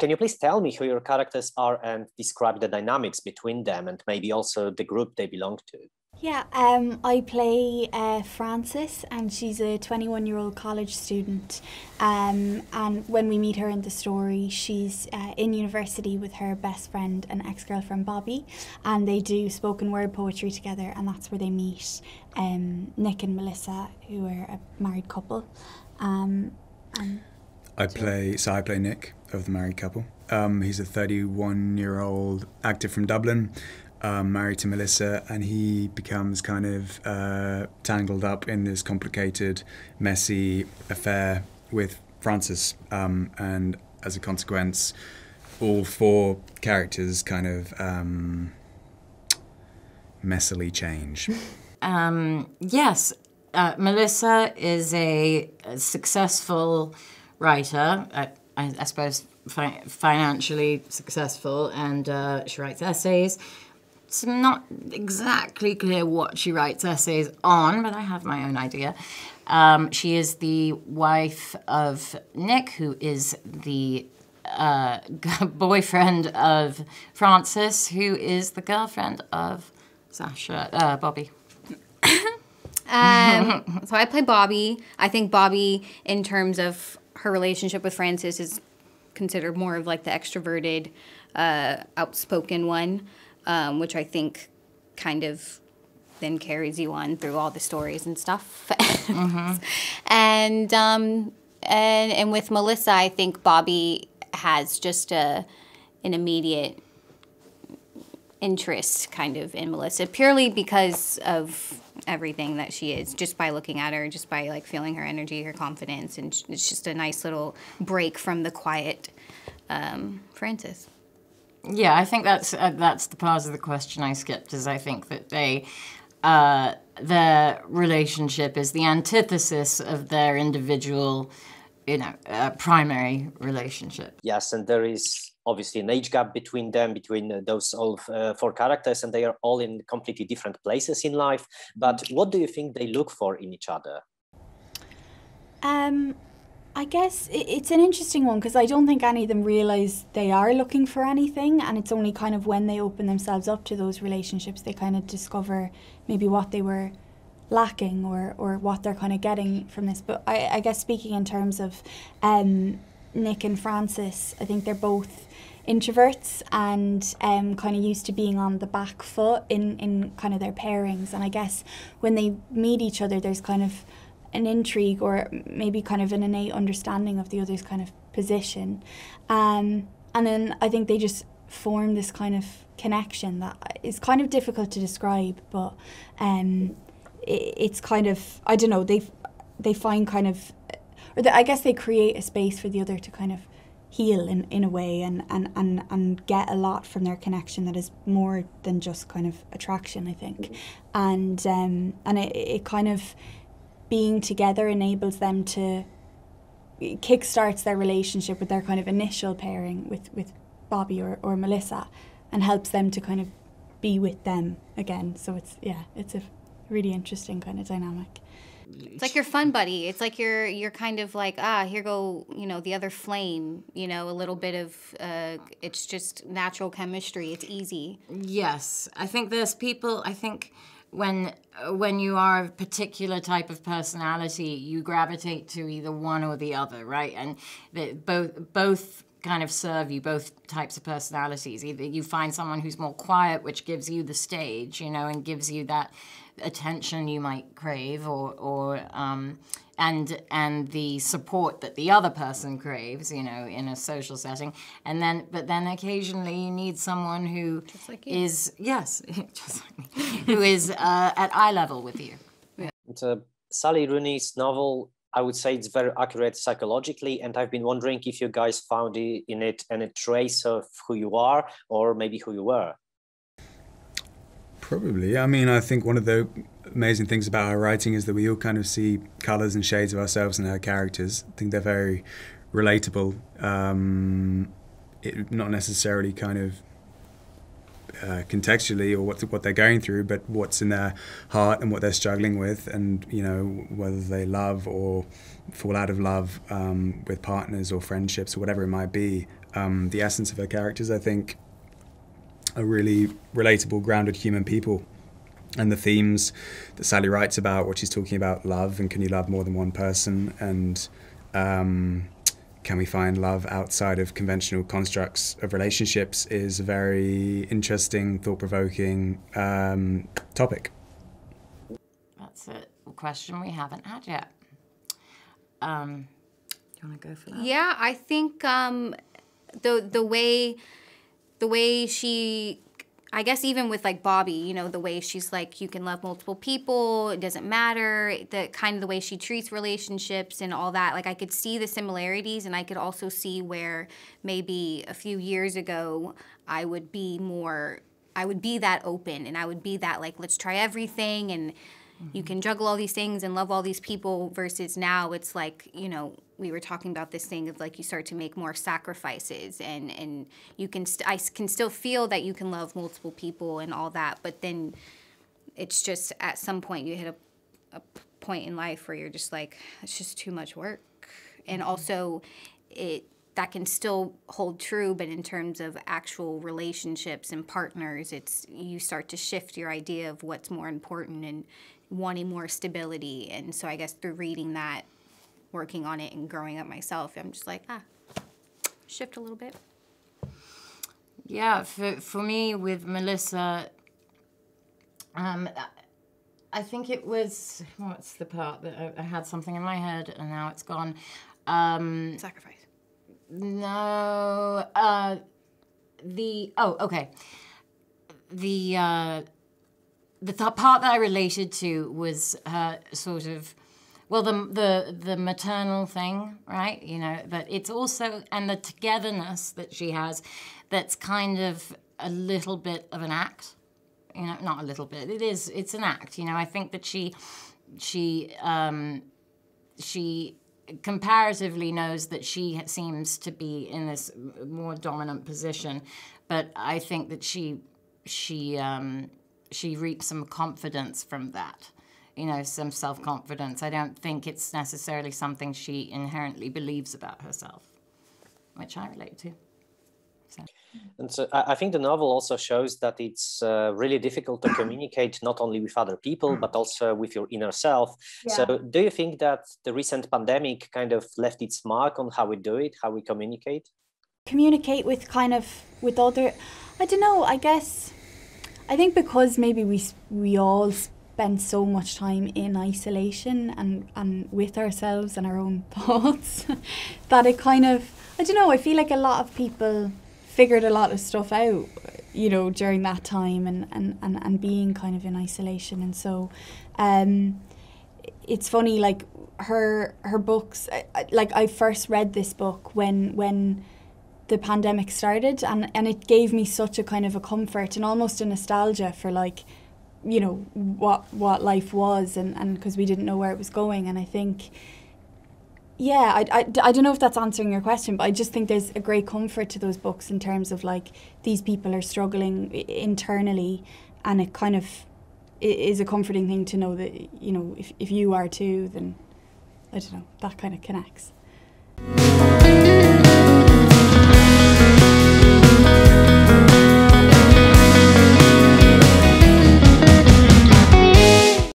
can you please tell me who your characters are and describe the dynamics between them and maybe also the group they belong to? Yeah, I play Frances, and she's a 21-year-old college student. And when we meet her in the story, she's in university with her best friend and ex-girlfriend Bobbi, and they do spoken word poetry together, and that's where they meet Nick and Melissa, who are a married couple. I play Nick of the married couple. He's a 31-year-old actor from Dublin, married to Melissa, and he becomes kind of tangled up in this complicated, messy affair with Frances, and as a consequence, all four characters kind of messily change. Yes, Melissa is a successful writer, I suppose financially successful, and she writes essays. It's not exactly clear what she writes essays on, but I have my own idea. She is the wife of Nick, who is the boyfriend of Frances, who is the girlfriend of Bobbi. So I play Bobbi. I think Bobbi, in terms of her relationship with Frances, is considered more of like the extroverted, outspoken one. Which I think kind of then carries you on through all the stories and stuff. Mm-hmm. And with Melissa, I think Bobbi has just an immediate interest kind of in Melissa, purely because of everything that she is, just by looking at her, just by like feeling her energy, her confidence, and it's just a nice little break from the quiet Frances. Yeah, I think that's the part of the question I skipped, is I think that their relationship is the antithesis of their individual, primary relationship. Yes, and there is obviously an age gap between them, between those all four characters, and they are all in completely different places in life. But what do you think they look for in each other? I guess it's an interesting one, because I don't think any of them realise they are looking for anything, and it's only kind of when they open themselves up to those relationships they kind of discover maybe what they were lacking or what they're kind of getting from this. But I guess speaking in terms of Nick and Frances, I think they're both introverts and kind of used to being on the back foot in kind of their pairings, and I guess when they meet each other there's kind of an intrigue or maybe kind of an innate understanding of the other's kind of position. And then I think they just form this kind of connection that is kind of difficult to describe, but it's kind of, I don't know, they find kind of, I guess they create a space for the other to kind of heal in a way and get a lot from their connection that is more than just kind of attraction, I think. And it kind of, being together enables them to kickstarts their relationship with their kind of initial pairing with Bobbi or Melissa, and helps them to kind of be with them again. So it's a really interesting kind of dynamic. It's like your fun buddy. It's like you're kind of like, here go, the other flame, a little bit of, it's just natural chemistry. It's easy. Yes. I think there's people, when you are a particular type of personality, you gravitate to either one or the other, right? And both kind of serve you, both types of personalities. Either you find someone who's more quiet, which gives you the stage, and gives you that attention you might crave, and the support that the other person craves, in a social setting. But then occasionally you need someone who just like you. Is, yes, just like me, who is at eye level with you. Yeah. It's Sally Rooney's novel. I would say it's very accurate psychologically, and I've been wondering if you guys found in it any trace of who you are or maybe who you were. Probably. I mean, I think one of the amazing things about her writing is that we all kind of see colours and shades of ourselves in her characters. I think they're very relatable, not necessarily kind of contextually or what they're going through, but what's in their heart and what they're struggling with, and whether they love or fall out of love with partners or friendships or whatever it might be. the essence of her characters, I think, are really relatable, grounded human people. And the themes that Sally writes about, what she's talking about, love, and can you love more than one person, and can we find love outside of conventional constructs of relationships, is a very interesting, thought-provoking topic. That's a question we haven't had yet. Do you want to go for that? Yeah, I think the way she, I guess even with like Bobbi, you know, the way she's like, you can love multiple people, it doesn't matter, the kind of the way she treats relationships and all that, like I could see the similarities, and I could also see where maybe a few years ago I would be that open, and I would be that like, let's try everything, and you can juggle all these things and love all these people, versus now it's like, you know, we were talking about this thing of like you start to make more sacrifices, and you can I can still feel that you can love multiple people and all that, but then it's just at some point you hit a point in life where you're just like, it's just too much work. And also that can still hold true, but in terms of actual relationships and partners, you start to shift your idea of what's more important and wanting more stability. And so I guess through reading that, working on it, and growing up myself, I'm just like, shift a little bit. Yeah, for me with Melissa, I think it was, what's the part that I had something in my head and now it's gone. Sacrifice. No, okay. The part that I related to was her sort of, well, the maternal thing, right? You know, that it's also, and the togetherness that she has, that's kind of a little bit of an act. You know, not a little bit. It's an act. You know, I think that she comparatively knows that she seems to be in this more dominant position, but I think that she reaps some confidence from that. You know, some self-confidence. I don't think it's necessarily something she inherently believes about herself, which I relate to. So. And so I think the novel also shows that it's really difficult to communicate not only with other people, but also with your inner self. Yeah. So do you think that the recent pandemic kind of left its mark on how we do it, how we communicate? Communicate with with other, I don't know, I think because maybe we all spend so much time in isolation and with ourselves and our own thoughts that it kind of, I don't know, I feel like a lot of people figured a lot of stuff out, you know, during that time and being kind of in isolation. And so it's funny, like her books, like I first read this book when the pandemic started, and it gave me such a kind of a comfort and almost a nostalgia for, like, you know, what life was, and because we didn't know where it was going. And I think, yeah, I don't know if that's answering your question, but I just think there's a great comfort to those books in terms of, like, these people are struggling internally, and it kind of is a comforting thing to know that, you know, if you are too, then, I don't know, that kind of connects.